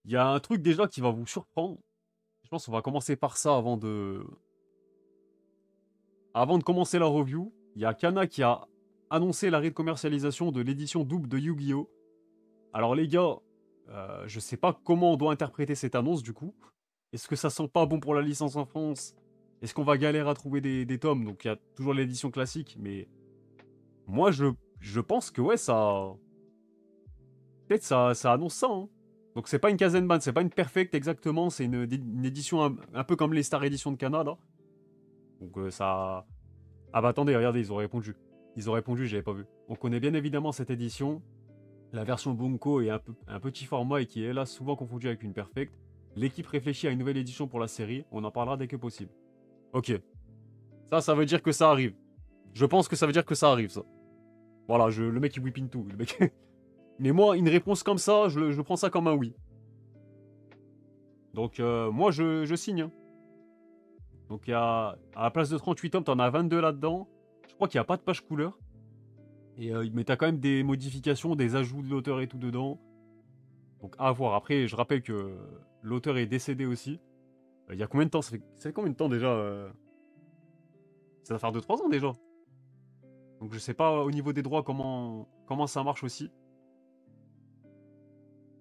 Il y a un truc déjà qui va vous surprendre. Je pense qu'on va commencer par ça avant de commencer la review. Il y a Kana qui a annoncé l'arrêt de commercialisation de l'édition double de Yu-Gi-Oh! Alors les gars, je sais pas comment on doit interpréter cette annonce du coup. Est-ce que ça sent pas bon pour la licence en France? Est-ce qu'on va galérer à trouver des tomes? Donc il y a toujours l'édition classique, mais moi je pense que ouais, ça. Peut-être ça annonce ça, hein. Donc c'est pas une Kazenban, c'est pas une Perfect exactement, c'est une édition un peu comme les Star Edition de Canada. Donc ça. Ah bah attendez, regardez, ils ont répondu. Ils ont répondu, j'avais pas vu. On connaît bien évidemment cette édition. La version Bunko est un petit format et qui est là souvent confondu avec une Perfect. L'équipe réfléchit à une nouvelle édition pour la série, on en parlera dès que possible. Ok. Ça veut dire que ça arrive. Je pense que ça veut dire que ça arrive, ça. Voilà, le mec il whippine tout. Le mec... Mais moi, une réponse comme ça, je prends ça comme un oui. Donc moi je signe, hein. Donc à la place de 38 tomes, t'en as 22 là-dedans. Je crois qu'il n'y a pas de page couleur. Mais t'as quand même des modifications, des ajouts de l'auteur et tout dedans. Donc à voir. Après, je rappelle que l'auteur est décédé aussi. Il y a combien de temps ça fait combien de temps déjà Ça va faire 2-3 ans déjà. Donc je sais pas au niveau des droits comment ça marche aussi.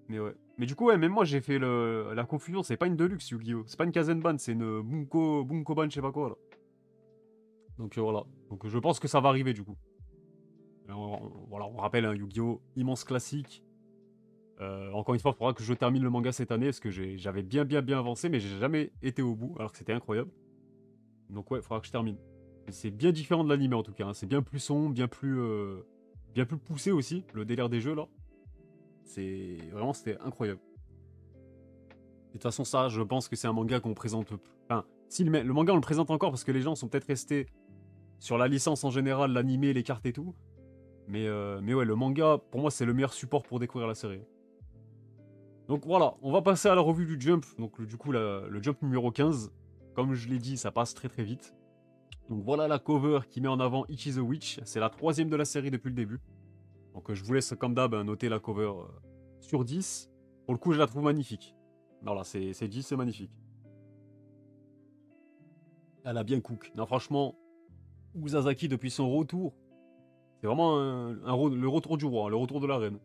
Mais ouais. Mais du coup, ouais, même moi j'ai fait la confusion. C'est pas une Deluxe Yu-Gi-Oh! C'est pas une Kazenban, c'est une Bunkoban, je sais pas quoi là. Donc voilà. Donc je pense que ça va arriver du coup. Voilà, on rappelle un Yu-Gi-Oh! Immense classique. Encore une fois, il faudra que je termine le manga cette année parce que j'avais bien avancé, mais j'ai jamais été au bout alors que c'était incroyable. Donc ouais, il faudra que je termine. C'est bien différent de l'anime en tout cas, hein. C'est bien plus sombre, bien plus poussé aussi, le délire des jeux là. C'était incroyable. Et de toute façon, ça, je pense que c'est un manga qu'on présente. Enfin, si le manga on le présente encore parce que les gens sont peut-être restés sur la licence en général, l'animé, les cartes et tout. Mais ouais, le manga, pour moi, c'est le meilleur support pour découvrir la série. Donc voilà, on va passer à la revue du Jump. Donc du coup, le Jump numéro 15. Comme je l'ai dit, ça passe très vite. Donc voilà la cover qui met en avant Ichi the Witch. C'est la troisième de la série depuis le début. Donc je vous laisse comme d'hab noter la cover sur 10. Pour le coup, je la trouve magnifique. Voilà, c'est 10, c'est magnifique. Elle a bien cook. Non, franchement, Uzazaki depuis son retour, c'est vraiment le retour du roi, le retour de la reine.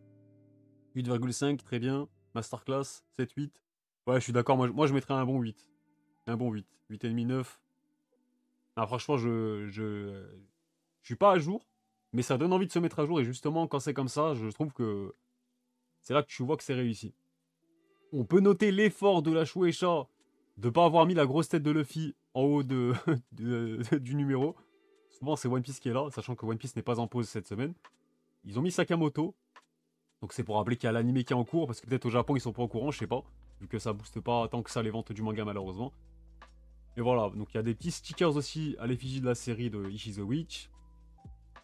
8,5, très bien. Masterclass, 7-8. Ouais, je suis d'accord, moi je mettrais un bon 8. Un bon 8. 8,5, 9. Ah, franchement, je suis pas à jour, mais ça donne envie de se mettre à jour. Et justement, quand c'est comme ça, je trouve que c'est là que tu vois que c'est réussi. On peut noter l'effort de la Shueisha de pas avoir mis la grosse tête de Luffy en haut du numéro. Souvent, c'est One Piece qui est là, sachant que One Piece n'est pas en pause cette semaine. Ils ont mis Sakamoto. Donc c'est pour rappeler qu'il y a l'anime qui est en cours, parce que peut-être au Japon ils sont pas au courant, je sais pas, vu que ça booste pas tant que ça les ventes du manga malheureusement. Et voilà, donc il y a des petits stickers aussi à l'effigie de la série de Ishi the Witch.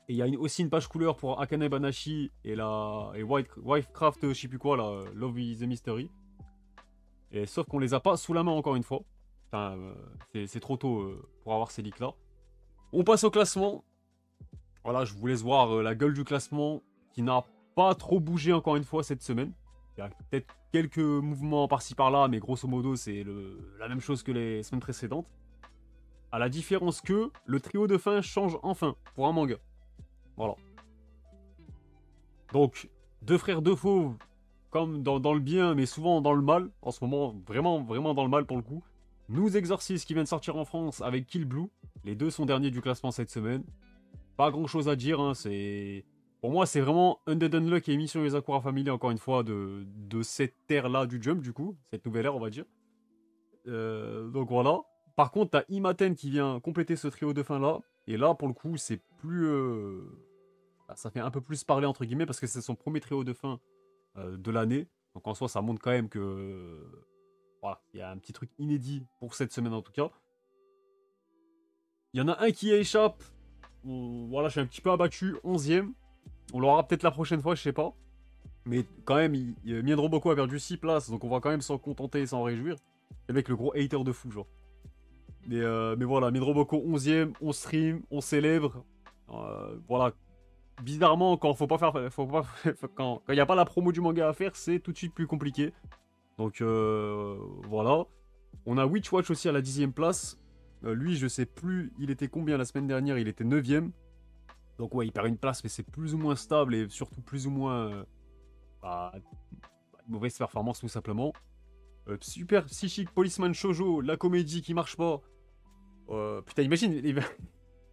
Et il y a aussi une page couleur pour Akane Banashi et Wifecraft, je sais plus quoi, là, Love is a Mystery. Et sauf qu'on les a pas sous la main encore une fois. Enfin, c'est trop tôt pour avoir ces leaks là. On passe au classement. Voilà, je vous laisse voir la gueule du classement qui n'a pas trop bougé encore une fois cette semaine. Il y a peut-être quelques mouvements par-ci par-là, mais grosso modo, c'est la même chose que les semaines précédentes. À la différence que le trio de fin change enfin pour un manga. Voilà. Donc, deux frères deux fauves, comme dans le bien, mais souvent dans le mal, en ce moment, vraiment dans le mal pour le coup. Nous Exorcist qui vient de sortir en France avec Kill Blue. Les deux sont derniers du classement cette semaine. Pas grand chose à dire, hein, c'est. Pour moi, c'est vraiment Undead Unluck et Mission Yozakura Family, encore une fois, de cette ère-là du Jump, du coup, cette nouvelle ère, on va dire. Donc voilà. Par contre, t'as Imaten qui vient compléter ce trio de fin-là. Et là, pour le coup, c'est plus. Bah, ça fait un peu plus parler, entre guillemets, parce que c'est son premier trio de fin de l'année. Donc en soi, ça montre quand même que. Voilà, il y a un petit truc inédit pour cette semaine en tout cas. Il y en a un qui échappe. Voilà, je suis un petit peu abattu. 11ème. On l'aura peut-être la prochaine fois, je sais pas. Mais quand même, Mienroboko a perdu 6 places, donc on va quand même s'en contenter et s'en réjouir. Le mec, le gros hater de fou, genre. Mais voilà, Mienroboko 11ème, on stream, on célèbre. Voilà. Bizarrement, quand faut pas faire. Quand il n'y a pas la promo du manga à faire, c'est tout de suite plus compliqué. Donc voilà. On a Witch Watch aussi à la 10e place. Lui, je sais plus, il était combien la semaine dernière? Il était 9e. Donc ouais, il perd une place, mais c'est plus ou moins stable et surtout plus ou moins bah, une mauvaise performance tout simplement. Super Psychic Policeman Shoujo, la comédie qui marche pas. Putain, imagine,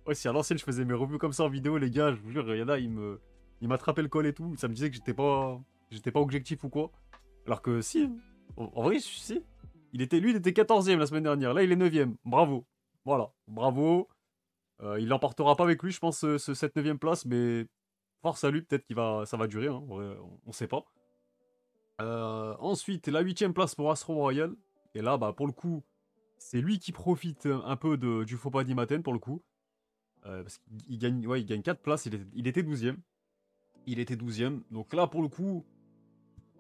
ouais, si à l'ancienne je faisais mes revues comme ça en vidéo, les gars, je vous jure, il y en a, il m'attrapait le col et tout. Ça me disait que j'étais pas objectif ou quoi. Alors que si, en vrai, si. Lui, il était 14e la semaine dernière. Là, il est 9e. Bravo. Voilà. Bravo. Il l'emportera pas avec lui, je pense, cette 9e place, mais force à lui, peut-être ça va durer, hein, on sait pas. Ensuite, la 8e place pour Astro Royal. Et là, bah, pour le coup, c'est lui qui profite un peu du faux pas d'Imaten, pour le coup. Parce qu'il gagne, ouais, il gagne 4 places, il était 12e. Il était 12e. Donc là, pour le coup,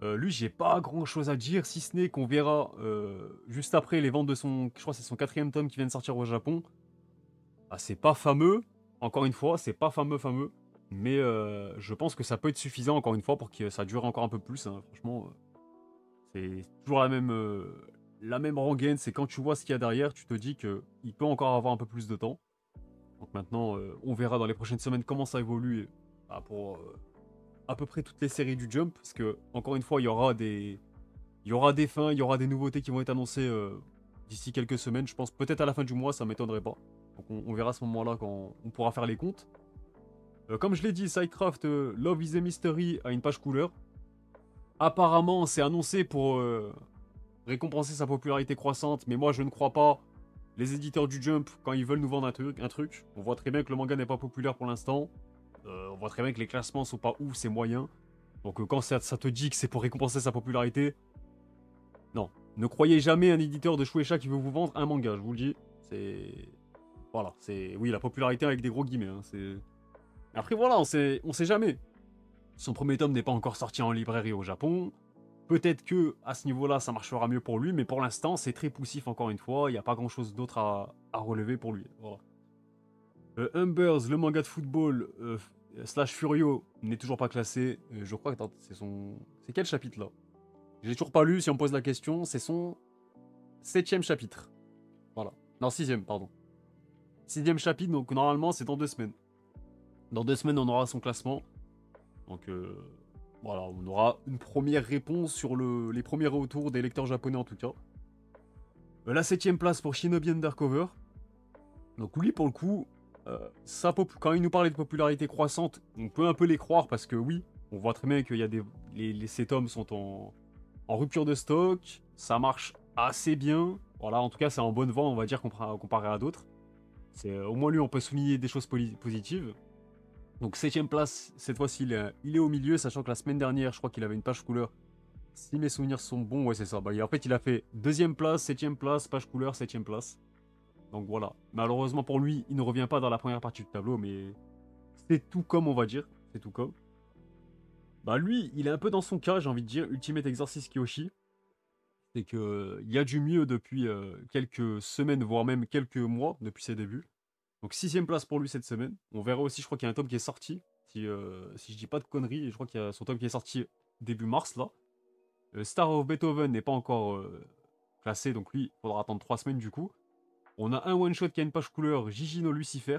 lui, j'ai pas grand chose à dire, si ce n'est qu'on verra juste après les ventes de son. Je crois que c'est son 4e tome qui vient de sortir au Japon. Ah, c'est pas fameux, encore une fois, c'est pas fameux. Mais je pense que ça peut être suffisant, encore une fois, pour que ça dure encore un peu plus. Hein. Franchement, c'est toujours la même rengaine. C'est quand tu vois ce qu'il y a derrière, tu te dis qu'il peut encore avoir un peu plus de temps. Donc maintenant, on verra dans les prochaines semaines comment ça évolue pour à peu près toutes les séries du Jump. Parce que, encore une fois, il y aura des fins, il y aura des nouveautés qui vont être annoncées d'ici quelques semaines. Je pense peut-être à la fin du mois, ça m'étonnerait pas. Donc on verra à ce moment-là quand on pourra faire les comptes. Comme je l'ai dit, Sidecraft Love is a Mystery a une page couleur. Apparemment, c'est annoncé pour récompenser sa popularité croissante, mais moi je ne crois pas. Les éditeurs du Jump, quand ils veulent nous vendre un truc, on voit très bien que le manga n'est pas populaire pour l'instant. On voit très bien que les classements sont pas ouf, c'est moyen. Donc quand ça te dit que c'est pour récompenser sa popularité, non. Ne croyez jamais un éditeur de Shueisha qui veut vous vendre un manga, je vous le dis. C'est... Voilà, c'est... Oui, la popularité avec des gros guillemets, hein, c'est... Après voilà, on sait jamais. Son premier tome n'est pas encore sorti en librairie au Japon. Peut-être que à ce niveau-là, ça marchera mieux pour lui, mais pour l'instant, c'est très poussif encore une fois. Il n'y a pas grand-chose d'autre à relever pour lui. Voilà. Humbers, le manga de football slash Furio, n'est toujours pas classé. Je crois que c'est son... C'est quel chapitre là? J'ai toujours pas lu, si on me pose la question. C'est son 7e chapitre. Voilà. Non, 6e, pardon. 6e chapitre, donc normalement, c'est dans 2 semaines. Dans 2 semaines, on aura son classement. Donc voilà, on aura une première réponse sur les premiers retours des lecteurs japonais en tout cas. La 7e place pour Shinobi Undercover. Donc lui, pour le coup, quand il nous parlait de popularité croissante, on peut un peu les croire parce que oui, on voit très bien qu'il y a ces tomes sont en rupture de stock, ça marche assez bien. Voilà, en tout cas, c'est en bonne voie, on va dire, comparé à d'autres. Au moins lui, on peut souligner des choses positives. Donc 7ème place, cette fois-ci, il est au milieu, sachant que la semaine dernière, je crois qu'il avait une page couleur. Si mes souvenirs sont bons, ouais c'est ça. Bah, en fait, il a fait 2ème place, 7ème place, page couleur, 7ème place. Donc voilà. Malheureusement pour lui, il ne revient pas dans la première partie du tableau, mais c'est tout comme, on va dire. C'est tout comme. Bah lui, il est un peu dans son cas, j'ai envie de dire, Ultimate Exorcist Kyoshi. C'est que il y a du mieux depuis quelques semaines, voire même quelques mois, depuis ses débuts. Donc 6ème place pour lui cette semaine. On verra aussi, je crois qu'il y a un tome qui est sorti. Si je dis pas de conneries, je crois qu'il y a son tome qui est sorti début mars là. Star of Beethoven n'est pas encore classé, donc lui, il faudra attendre 3 semaines du coup. On a un one-shot qui a une page couleur, Gigino Lucifer.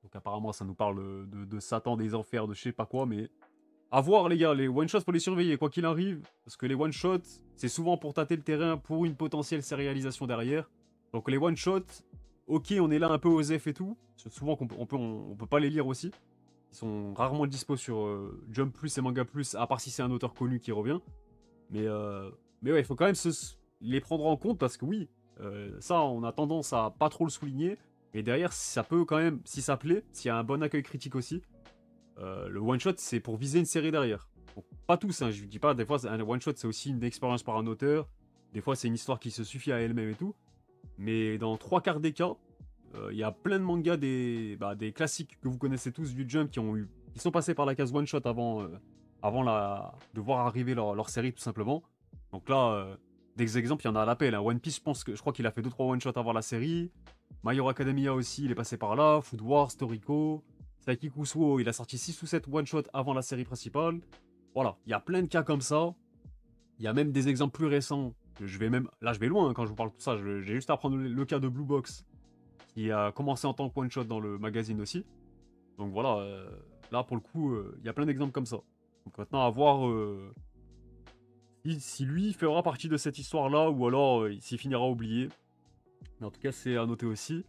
Donc apparemment ça nous parle de Satan, des enfers, de je sais pas quoi, mais... À voir les gars, les one-shots faut les surveiller, quoi qu'il arrive. Parce que les one-shots, c'est souvent pour tâter le terrain pour une potentielle sérialisation derrière. Donc les one-shots, ok, on est là un peu aux F et tout. Souvent on peut pas les lire aussi. Ils sont rarement dispo sur Jump Plus et Manga Plus, à part si c'est un auteur connu qui revient. Mais ouais, il faut quand même les prendre en compte parce que oui, ça, on a tendance à pas trop le souligner. Et derrière, ça peut quand même, si ça plaît, s'il y a un bon accueil critique aussi, le one-shot, c'est pour viser une série derrière. Donc, pas tous, hein, je dis pas, des fois, un one-shot, c'est aussi une expérience par un auteur. Des fois, c'est une histoire qui se suffit à elle-même et tout. Mais dans 3 quarts des cas, il y a plein de mangas, des classiques que vous connaissez tous du Jump qui sont passés par la case one-shot avant de voir arriver leur série, tout simplement. Donc là, des exemples, il y en a à l'appel. Hein. One Piece, je crois qu'il a fait 2-3 one-shots avant la série. My Hero Academia aussi, il est passé par là. Food Wars, Toriko. Saiki Kusuo, il a sorti 6 ou 7 one-shots avant la série principale. Voilà, il y a plein de cas comme ça. Il y a même des exemples plus récents. Je vais même, là, je vais loin hein, quand je vous parle de tout ça. J'ai juste à prendre le cas de Blue Box, qui a commencé en tant que one-shot dans le magazine aussi. Donc voilà, là, pour le coup, il y a plein d'exemples comme ça. Donc maintenant, à voir si lui fera partie de cette histoire-là, ou alors s'il finira oublié. Mais en tout cas, c'est à noter aussi.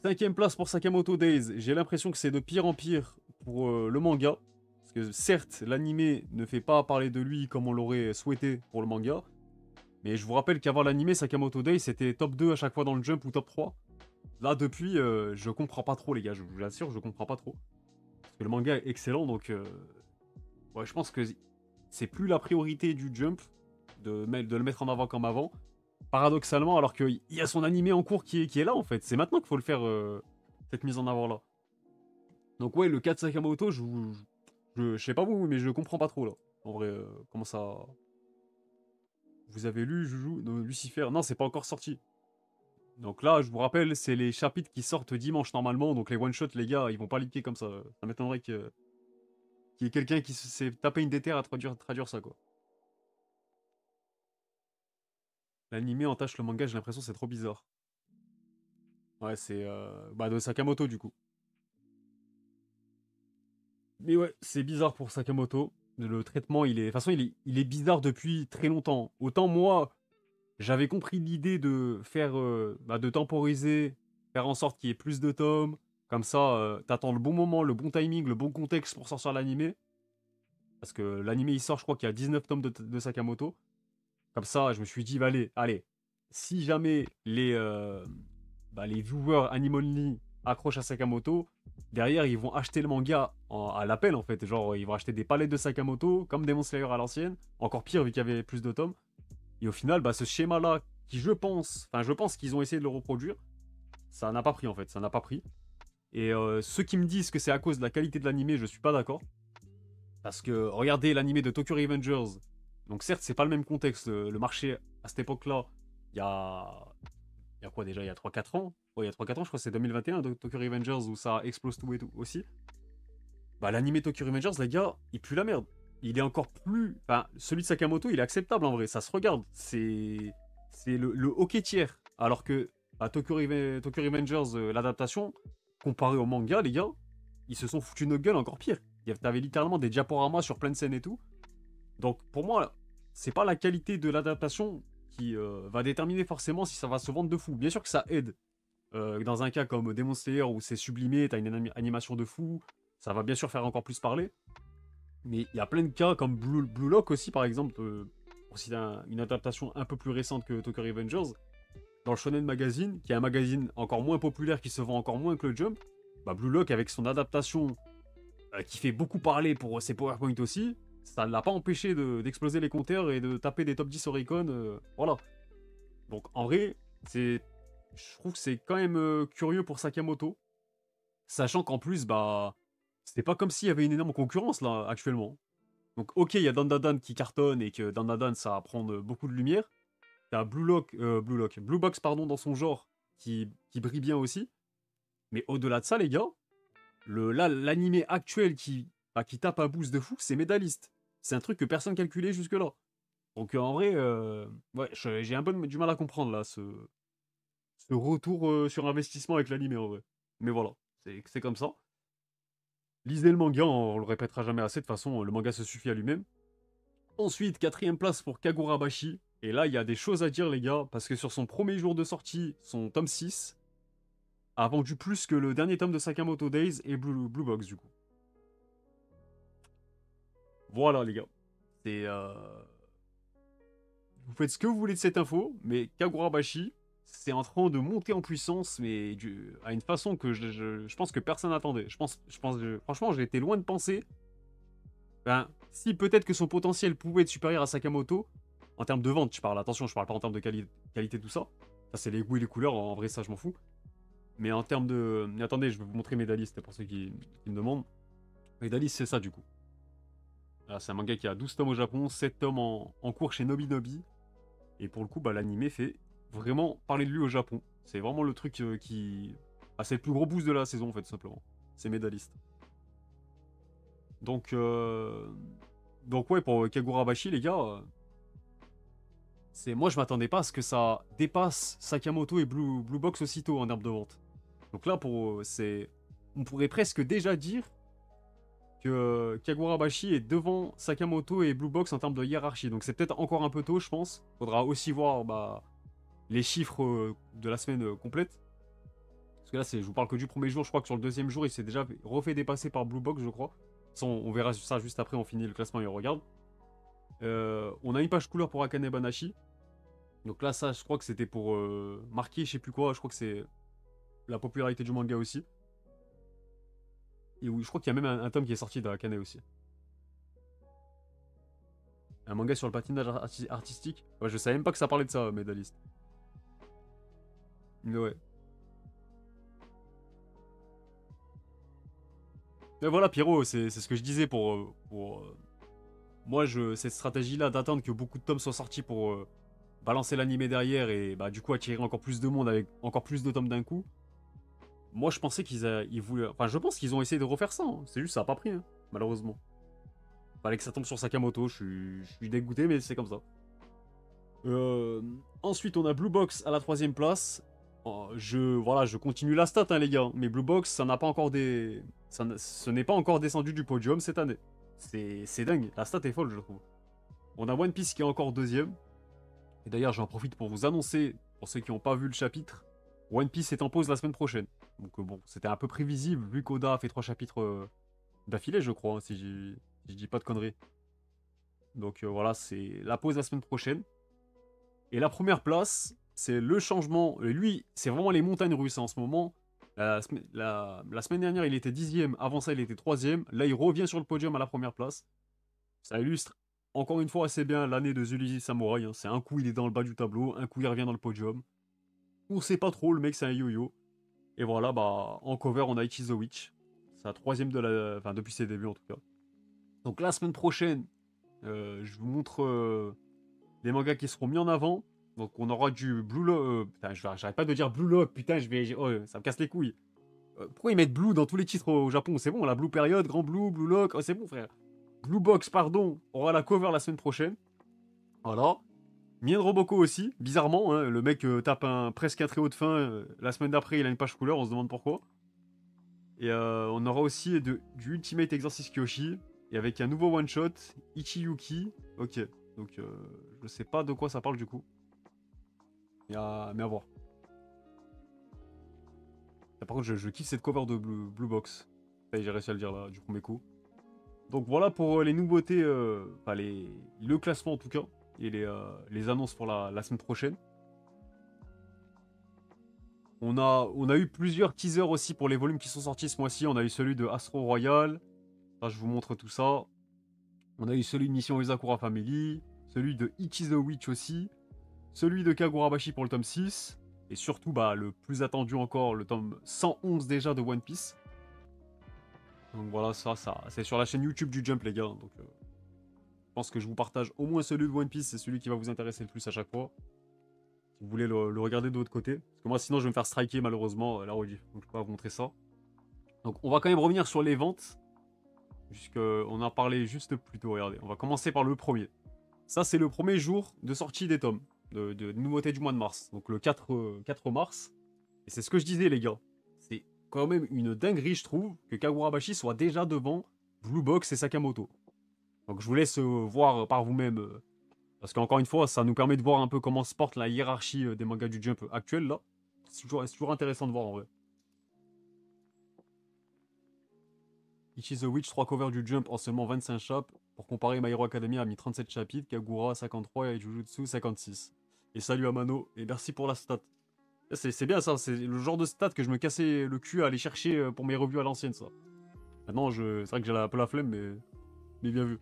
5ème place pour Sakamoto Days. J'ai l'impression que c'est de pire en pire pour le manga. Parce que certes, l'anime ne fait pas parler de lui comme on l'aurait souhaité pour le manga. Mais je vous rappelle qu'avant l'anime, Sakamoto Days, c'était top 2 à chaque fois dans le jump ou top 3. Là, depuis, je comprends pas trop, les gars. Je vous l'assure, je comprends pas trop. Parce que le manga est excellent, donc... ouais, je pense que c'est plus la priorité du jump de le mettre en avant comme avant. Paradoxalement, alors qu'il y a son animé en cours qui est là, en fait. C'est maintenant qu'il faut le faire, cette mise en avant-là. Donc ouais, le cas de Sakamoto, je sais pas vous, mais je comprends pas trop, là. En vrai, comment ça... Vous avez lu Juju, Lucifer? Non, c'est pas encore sorti. Donc là, je vous rappelle, c'est les chapitres qui sortent dimanche normalement. Donc les one-shots, les gars, ils vont pas leaker comme ça. Ça m'étonnerait qu'il y ait quelqu'un qui s'est tapé une déterre à traduire ça, quoi. L'animé entache le manga, j'ai l'impression c'est trop bizarre. Ouais, c'est bah, de Sakamoto du coup. Mais ouais, c'est bizarre pour Sakamoto. Le traitement, il est... De toute façon, il est bizarre depuis très longtemps. Autant moi, j'avais compris l'idée de faire... bah, de temporiser, faire en sorte qu'il y ait plus de tomes. Comme ça, t'attends le bon moment, le bon timing, le bon contexte pour sortir l'animé. Parce que l'animé, il sort, je crois qu'il y a 19 tomes de Sakamoto. Comme ça, je me suis dit, bah, allez, si jamais les viewers Anime Only accrochent à Sakamoto, derrière, ils vont acheter le manga à l'appel, en fait. Genre, ils vont acheter des palettes de Sakamoto, comme Demon Slayer à l'ancienne. Encore pire, vu qu'il y avait plus de tomes. Et au final, bah, ce schéma-là, qui je pense qu'ils ont essayé de le reproduire, ça n'a pas pris, en fait. Ça n'a pas pris. Et ceux qui me disent que c'est à cause de la qualité de l'animé, je suis pas d'accord. Parce que regardez l'animé de Tokyo Revengers. Donc certes, c'est pas le même contexte. Le marché, à cette époque-là, il y a... Il y a quoi déjà? Il y a 3-4 ans? Ouais, il y a 3-4 ans, je crois que c'est 2021 de Tokyo Revengers où ça explose tout et tout aussi. Bah l'animé Tokyo Revengers, les gars, il pue la merde. Il est encore plus... Enfin, celui de Sakamoto, il est acceptable en vrai. Ça se regarde. C'est le hockey tiers. Alors que bah, Tokyo Revengers, l'adaptation, comparé au manga, les gars, ils se sont foutus notre gueule encore pire. T'avais littéralement des diaporamas sur plein de scènes et tout. Donc pour moi, c'est pas la qualité de l'adaptation qui va déterminer forcément si ça va se vendre de fou. Bien sûr que ça aide. Dans un cas comme Demon Slayer où c'est sublimé, t'as une animation de fou, ça va bien sûr faire encore plus parler. Mais il y a plein de cas comme Blue Lock aussi par exemple, pour citer une adaptation un peu plus récente que Tokyo Revengers, dans le Shonen Magazine, qui est un magazine encore moins populaire, qui se vend encore moins que le Jump, bah Blue Lock avec son adaptation qui fait beaucoup parler pour ses PowerPoint aussi, ça ne l'a pas empêché d'exploser les compteurs et de taper des top 10 Oricon. Voilà. Donc en vrai, je trouve que c'est quand même curieux pour Sakamoto, sachant qu'en plus, bah, c'est pas comme s'il y avait une énorme concurrence là actuellement. Donc ok, il y a Dandadan qui cartonne et que Dandadan ça va prendre beaucoup de lumière. T'as Blue Box pardon dans son genre qui brille bien aussi. Mais au-delà de ça, les gars, l'animé actuel qui tape à boost de fou, c'est Médaliste. C'est un truc que personne calculait jusque-là. Donc en vrai, ouais, j'ai un peu du mal à comprendre là, ce retour sur investissement avec l'animé en vrai. Mais voilà, c'est comme ça. Lisez le manga, on le répétera jamais assez, de toute façon, le manga se suffit à lui-même. Ensuite, 4ème place pour Kagurabashi. Et là, il y a des choses à dire, les gars, parce que sur son premier jour de sortie, son tome 6 a vendu plus que le dernier tome de Sakamoto Days et Blue Box, du coup. Voilà, les gars. C'est. Vous faites ce que vous voulez de cette info, mais Kagurabashi, c'est en train de monter en puissance, mais à une façon que je pense que personne n'attendait. Franchement, j'ai été loin de penser. Ben, si peut-être que son potentiel pouvait être supérieur à Sakamoto, en termes de vente, je parle, attention, je parle pas en termes de qualité, tout ça. Ça, c'est les goûts et les couleurs, en vrai, ça, je m'en fous. Mais en termes de. Mais attendez, je vais vous montrer Medalist pour ceux qui me demandent. Medalist, c'est ça, du coup. C'est un manga qui a 12 tomes au Japon, 7 tomes en cours chez Nobi Nobi. Et pour le coup, bah, l'animé fait vraiment parler de lui au Japon. C'est vraiment le truc qui. Ah, c'est le plus gros boost de la saison, en fait, tout simplement. C'est Médaliste. Donc, ouais, pour Kagurabashi, les gars, Moi, je m'attendais pas à ce que ça dépasse Sakamoto et Blue Box aussitôt en herbe de vente. Donc là, on pourrait presque déjà dire que Kagurabashi est devant Sakamoto et Blue Box en termes de hiérarchie. Donc c'est peut-être encore un peu tôt, je pense. Faudra aussi voir les chiffres de la semaine complète. Parce que là, je vous parle que du premier jour. Je crois que sur le deuxième jour, il s'est déjà refait dépasser par Blue Box, je crois. On verra ça juste après, on finit le classement et on regarde. On a une page couleur pour Akane Banashi. Donc là, ça, je crois que c'était pour marquer, je sais plus quoi. Je crois que c'est la popularité du manga aussi. Et oui, je crois qu'il y a même un tome qui est sorti d'Akane aussi. Un manga sur le patinage artistique. Ouais, je savais même pas que ça parlait de ça, Medalist. Mais ouais. Mais voilà, Pierrot, c'est ce que je disais moi, cette stratégie-là d'attendre que beaucoup de tomes soient sortis pour balancer l'animé derrière et du coup attirer encore plus de monde avec encore plus de tomes d'un coup. Moi, je pensais ils voulaient. Enfin, je pense qu'ils ont essayé de refaire ça. Hein. C'est juste, ça a pas pris, hein, malheureusement. Fallait que ça tombe sur Sakamoto. Je suis dégoûté, mais c'est comme ça. Ensuite, on a Blue Box à la 3ème place. Voilà, je continue la stat, hein, les gars. Mais Blue Box, ça n'a pas encore ce n'est pas encore descendu du podium cette année. C'est dingue. La stat est folle, je trouve. On a One Piece qui est encore 2ème. Et d'ailleurs, j'en profite pour vous annoncer, pour ceux qui n'ont pas vu le chapitre, One Piece est en pause la semaine prochaine. Donc bon, c'était un peu prévisible vu qu'Oda a fait 3 chapitres d'affilée, je crois, hein, si je dis pas de conneries. Donc voilà, c'est la pause la semaine prochaine. Et la première place, c'est le changement. Lui, c'est vraiment les montagnes russes hein, en ce moment. La semaine dernière, il était 10ème. Avant ça, il était 3ème. Là, il revient sur le podium à la première place. Ça illustre encore une fois assez bien l'année de Zully Samurai. Hein. C'est un coup, il est dans le bas du tableau. Un coup, il revient dans le podium. On sait pas trop, le mec, c'est un yo-yo. Et voilà, en cover, on a Ichi the Witch. C'est la 3ème enfin, depuis ses débuts en tout cas. Donc la semaine prochaine, je vous montre des mangas qui seront mis en avant. Donc on aura du Blue Lock. Putain, j'arrête pas de dire Blue Lock, putain, oh, ça me casse les couilles. Pourquoi ils mettent Blue dans tous les titres au Japon? C'est bon, la Blue Period, Grand Blue, Blue Lock, oh, c'est bon frère. Blue Box, pardon, aura la cover la semaine prochaine. Voilà. Mien Roboko aussi, bizarrement, hein, le mec tape presque un très haut de fin. La semaine d'après, il a une page couleur, on se demande pourquoi. Et on aura aussi du Ultimate Exorcist Kyoshi. Et avec un nouveau one-shot, Ichiyuki. Ok, donc je sais pas de quoi ça parle du coup. Mais à voir. Par contre, je kiffe cette cover de Blue Box. J'ai réussi à le dire là, du premier coup. Donc voilà pour les nouveautés, enfin le classement en tout cas, et les annonces pour la semaine prochaine. On a eu plusieurs teasers aussi pour les volumes qui sont sortis ce mois-ci. On a eu celui de Astro Royal. Là, je vous montre tout ça. On a eu celui de Mission Uzakura Family. Celui de Ichi the Witch aussi. Celui de Kagurabashi pour le tome 6. Et surtout, le plus attendu encore, le tome 111 déjà de One Piece. Donc voilà, ça c'est sur la chaîne YouTube du Jump, les gars. Donc je pense que je vous partage au moins celui de One Piece. C'est celui qui va vous intéresser le plus à chaque fois. Si vous voulez le regarder de votre côté. Parce que moi, sinon, je vais me faire striker malheureusement la rediff. Donc je peux pas vous montrer ça. Donc on va quand même revenir sur les ventes. Puisqu'on en parlait juste plus tôt. Regardez, on va commencer par le premier. Ça, c'est le premier jour de sortie des tomes. De nouveauté du mois de mars. Donc le 4 mars. Et c'est ce que je disais, les gars. C'est quand même une dinguerie, je trouve, que Kagurabashi soit déjà devant Blue Box et Sakamoto. Donc je vous laisse voir par vous-même. Parce qu'encore une fois, ça nous permet de voir un peu comment se porte la hiérarchie des mangas du Jump actuel, là. C'est toujours intéressant de voir, en vrai. Ichi the Witch, 3 covers du Jump en seulement 25 chapitres. Pour comparer, My Hero Academia a mis 37 chapitres, Kagura 53 et Jujutsu 56. Et salut Amano, et merci pour la stat. C'est bien ça, c'est le genre de stat que je me cassais le cul à aller chercher pour mes revues à l'ancienne, ça. Maintenant, c'est vrai que j'ai un peu la flemme, mais bien vu.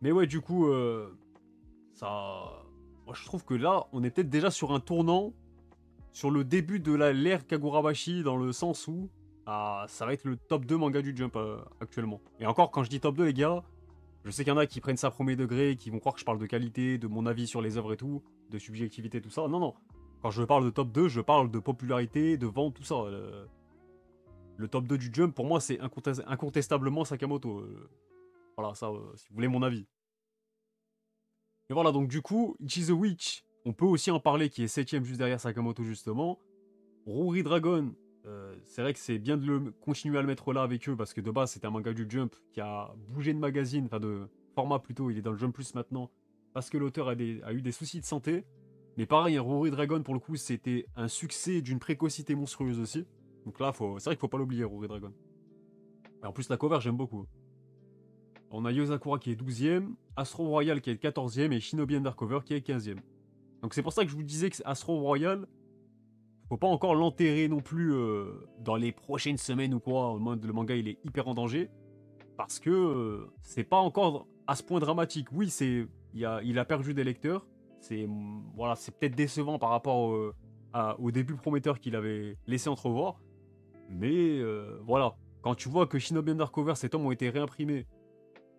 Mais ouais, du coup, moi, je trouve que là, on est peut-être déjà sur un tournant, sur le début de l'ère Kagurabashi, dans le sens où ça va être le top 2 manga du Jump actuellement. Et encore, quand je dis top 2, les gars, je sais qu'il y en a qui prennent ça premier degré, qui vont croire que je parle de qualité, de mon avis sur les œuvres et tout, de subjectivité, tout ça. Non, non. Quand je parle de top 2, je parle de popularité, de vente, tout ça. Le top 2 du Jump, pour moi, c'est incontestablement Sakamoto. Voilà, ça, si vous voulez mon avis. Et voilà, donc du coup, Ichi the Witch, on peut aussi en parler, qui est 7ème juste derrière Sakamoto, justement. Rory Dragon, c'est vrai que c'est bien de continuer à le mettre là avec eux, parce que de base, c'était un manga du Jump qui a bougé de magazine, enfin de format plutôt, il est dans le Jump Plus maintenant, parce que l'auteur a eu des soucis de santé. Mais pareil, un Rory Dragon, pour le coup, c'était un succès d'une précocité monstrueuse aussi. Donc là, c'est vrai qu'il faut pas l'oublier, Rory Dragon. Et en plus, la cover, j'aime beaucoup. On a Yozakura qui est 12ème, Astro Royal qui est 14ème et Shinobi Undercover qui est 15ème. Donc c'est pour ça que je vous disais que Astro Royal, faut pas encore l'enterrer non plus dans les prochaines semaines ou quoi, en mode le manga il est hyper en danger, parce que c'est pas encore à ce point dramatique. Oui, il a perdu des lecteurs, voilà, c'est peut-être décevant par rapport au début prometteur qu'il avait laissé entrevoir, mais voilà, quand tu vois que Shinobi Undercover, ces tomes ont été réimprimés,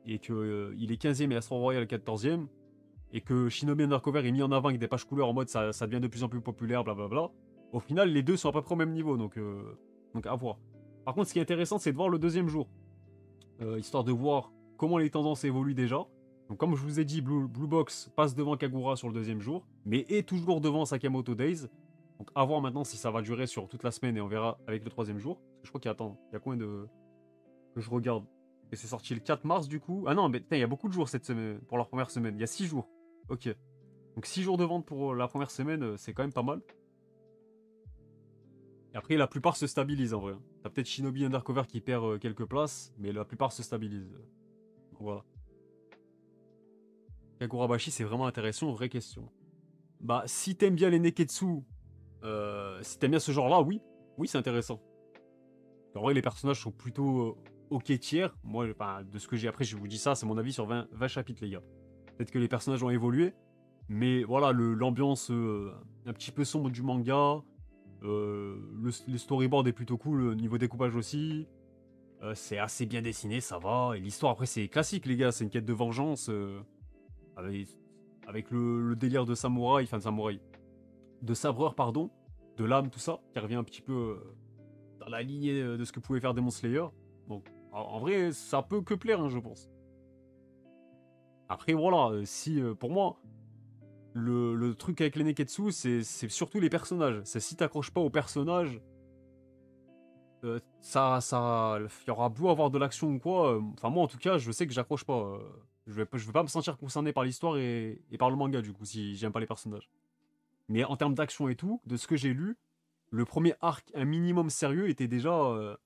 et qu'il est 15ème et Astro Royal 14ème, et que Shinobi Undercover est mis en avant avec des pages couleurs en mode ça devient de plus en plus populaire, blablabla, au final, les deux sont à peu près au même niveau, donc à voir. Par contre, ce qui est intéressant, c'est de voir le deuxième jour, histoire de voir comment les tendances évoluent déjà. Donc comme je vous ai dit, Blue Box passe devant Kagura sur le deuxième jour, mais est toujours devant Sakamoto Days. Donc à voir maintenant si ça va durer sur toute la semaine et on verra avec le troisième jour. Parce que je crois il y a combien de... que je regarde. Et c'est sorti le 4 mars du coup. Ah non, mais putain, il y a beaucoup de jours cette semaine, pour la première semaine. Il y a 6 jours. Ok. Donc 6 jours de vente pour la première semaine, c'est quand même pas mal. Et après, la plupart se stabilisent en vrai. T'as peut-être Shinobi Undercover qui perd quelques places, mais la plupart se stabilisent. Donc, voilà. Kagurabashi, c'est vraiment intéressant, vraie question. Bah, si t'aimes bien les Neketsu, si t'aimes bien ce genre-là, oui. Oui, c'est intéressant. En vrai, les personnages sont plutôt ok tiers. Moi, de ce que j'ai appris, je vous dis ça, c'est mon avis sur 20 chapitres, les gars. Peut-être que les personnages ont évolué, mais voilà, l'ambiance un petit peu sombre du manga, le storyboard est plutôt cool, niveau découpage aussi. C'est assez bien dessiné, ça va. Et l'histoire, après, c'est classique, les gars. C'est une quête de vengeance avec, avec le délire de samouraï, enfin de samouraï, de sabreur, pardon, de lame, tout ça, qui revient un petit peu dans la lignée de ce que pouvait faire Demon Slayer. Donc, en vrai, ça peut que plaire, hein, je pense. Après, voilà, si pour moi, le truc avec les Neketsu, c'est surtout les personnages. C'est si t'accroches pas aux personnages, il y aura beau avoir de l'action ou quoi. Enfin, moi en tout cas, je sais que j'accroche pas. Je vais pas me sentir concerné par l'histoire et par le manga, du coup, si j'aime pas les personnages. Mais en termes d'action et tout, de ce que j'ai lu, le premier arc, un minimum sérieux, était déjà.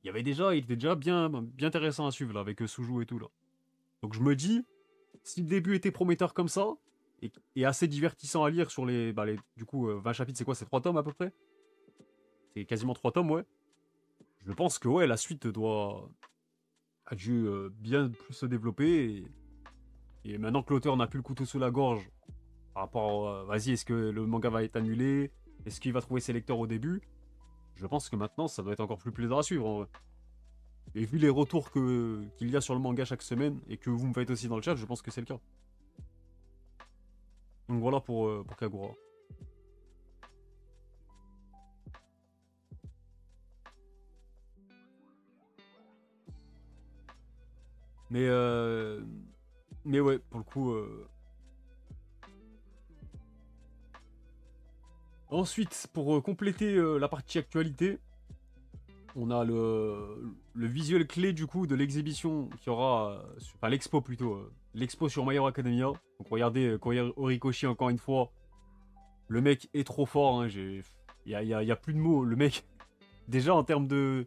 Il était déjà bien intéressant à suivre, là, avec Suju et tout, là. Donc je me dis, si le début était prometteur comme ça, et assez divertissant à lire sur du coup, 20 chapitres, c'est quoi? C'est 3 tomes à peu près? C'est quasiment 3 tomes, ouais. Je pense que ouais, la suite a dû bien plus se développer. Et maintenant que l'auteur n'a plus le couteau sous la gorge, par rapport vas-y, est-ce que le manga va être annulé? Est-ce qu'il va trouver ses lecteurs au début? Je pense que maintenant, ça doit être encore plus plaisant à suivre en vrai. Et vu les retours qu'il y a sur le manga chaque semaine, et que vous me faites aussi dans le chat, je pense que c'est le cas. Donc voilà pour Kagura. Mais, euh, mais ouais, pour le coup. Ensuite, pour compléter la partie actualité, on a le visuel clé du coup de l'exhibition qui aura, enfin l'expo plutôt, l'expo sur My Hero Academia. Donc regardez Horikoshi encore une fois, le mec est trop fort, hein, y a plus de mots, le mec, déjà en termes de,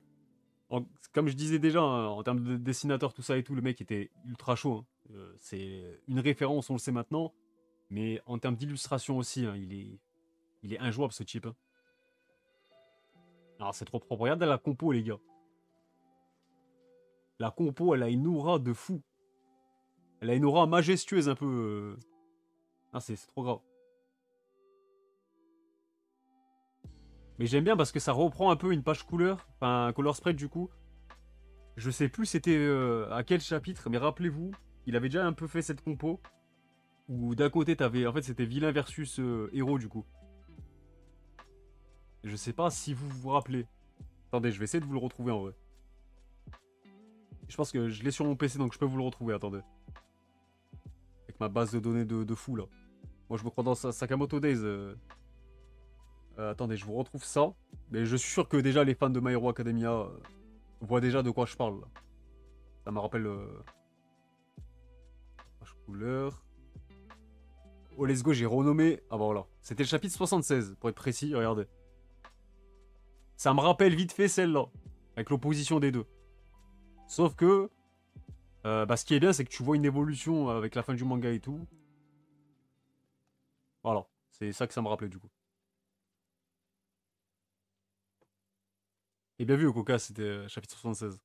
comme je disais déjà, hein, en termes de dessinateur tout ça et tout, le mec était ultra chaud, hein. C'est une référence, on le sait maintenant, mais en termes d'illustration aussi, hein, il est injouable ce type, hein. Alors c'est trop propre, regardez la compo les gars. La compo, elle a une aura de fou. Elle a une aura majestueuse un peu. Ah, c'est trop grave. Mais j'aime bien parce que ça reprend un peu une page couleur. Enfin, un color spread du coup. Je sais plus c'était à quel chapitre, mais rappelez-vous, il avait déjà un peu fait cette compo. Où d'un côté t'avais. En fait, c'était vilain versus héros du coup. Je sais pas si vous vous rappelez. Attendez, je vais essayer de vous le retrouver en vrai. Je pense que je l'ai sur mon PC donc je peux vous le retrouver, attendez. avec ma base de données de fou là. Moi je me crois dans Sakamoto Days. Attendez, je vous retrouve ça. Mais je suis sûr que déjà les fans de My Hero Academia voient déjà de quoi je parle là. Ça me rappelle... couleur... Oh let's go, j'ai renommé... Ah bah voilà. C'était le chapitre 76, pour être précis, regardez. Ça me rappelle vite fait celle-là. Avec l'opposition des deux. Sauf que... bah, ce qui est bien, c'est que tu vois une évolution avec la fin du manga et tout. Voilà. C'est ça que ça me rappelait du coup. Et bien vu, Okoka, c'était chapitre 76.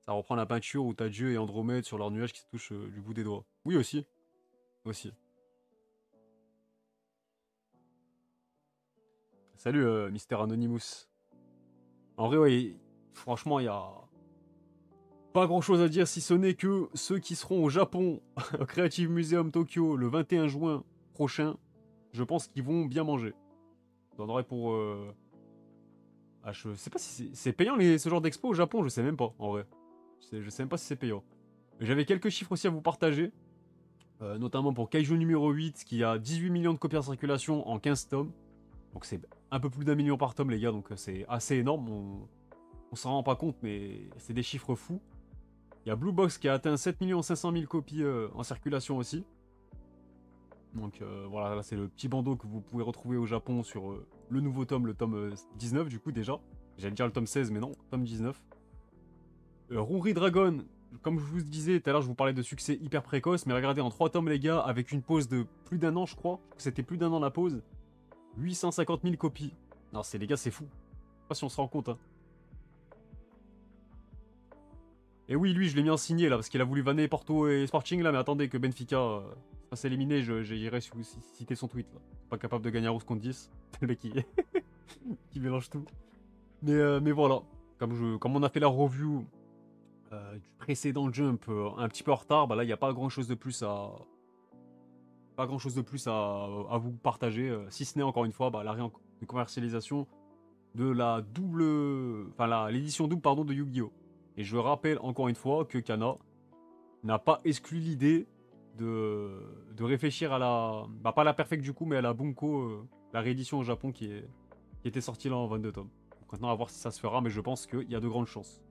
Ça reprend la peinture où t'as Dieu et Andromède sur leur nuage qui se touchent du bout des doigts. Oui, aussi. Aussi. Salut, Mister Anonymous. En vrai, ouais, franchement, il y a pas grand chose à dire si ce n'est que ceux qui seront au Japon, au Creative Museum Tokyo, le 21 juin prochain, je pense qu'ils vont bien manger. J'en aurais pour. Ah, je sais pas si c'est payant ce genre d'expo au Japon, je sais même pas, en vrai. Je sais même pas si c'est payant. Mais j'avais quelques chiffres aussi à vous partager. Notamment pour Kaiju numéro 8, qui a 18 millions de copies en circulation en 15 tomes. Donc c'est un peu plus d'1 million par tome, les gars, donc c'est assez énorme. On s'en rend pas compte, mais c'est des chiffres fous. Il y a Blue Box qui a atteint 7 500 000 copies en circulation aussi. Donc voilà, là c'est le petit bandeau que vous pouvez retrouver au Japon sur le nouveau tome, le tome 19 du coup déjà. J'allais dire le tome 16, mais non, tome 19. Ruri Dragon, comme je vous disais tout à l'heure, je vous parlais de succès hyper précoce, mais regardez, en 3 tomes les gars, avec une pause de plus d'1 an je crois, c'était plus d'1 an la pause, 850 000 copies. Non, c'est les gars, c'est fou. Je sais pas si on se rend compte. Hein. Et oui, lui, je l'ai mis en signé là, parce qu'il a voulu vanner Porto et Sporting là, mais attendez que Benfica fasse éliminer, j'irai citer son tweet là. Pas capable de gagner à Rose contre 10. Le mec qui mélange tout. Mais voilà. Comme on a fait la review du précédent jump un petit peu en retard, bah là, il n'y a pas grand chose de plus à vous partager, si ce n'est encore une fois bah, l'arrêt de commercialisation de la double. Enfin, l'édition double, pardon, de Yu-Gi-Oh! Et je rappelle encore une fois que Kana n'a pas exclu l'idée de réfléchir à la. Bah, pas la Perfect du coup, mais à la Bunko, la réédition au Japon qui était sortie là en 22 tomes. Donc maintenant, à voir si ça se fera, mais je pense qu'il y a de grandes chances.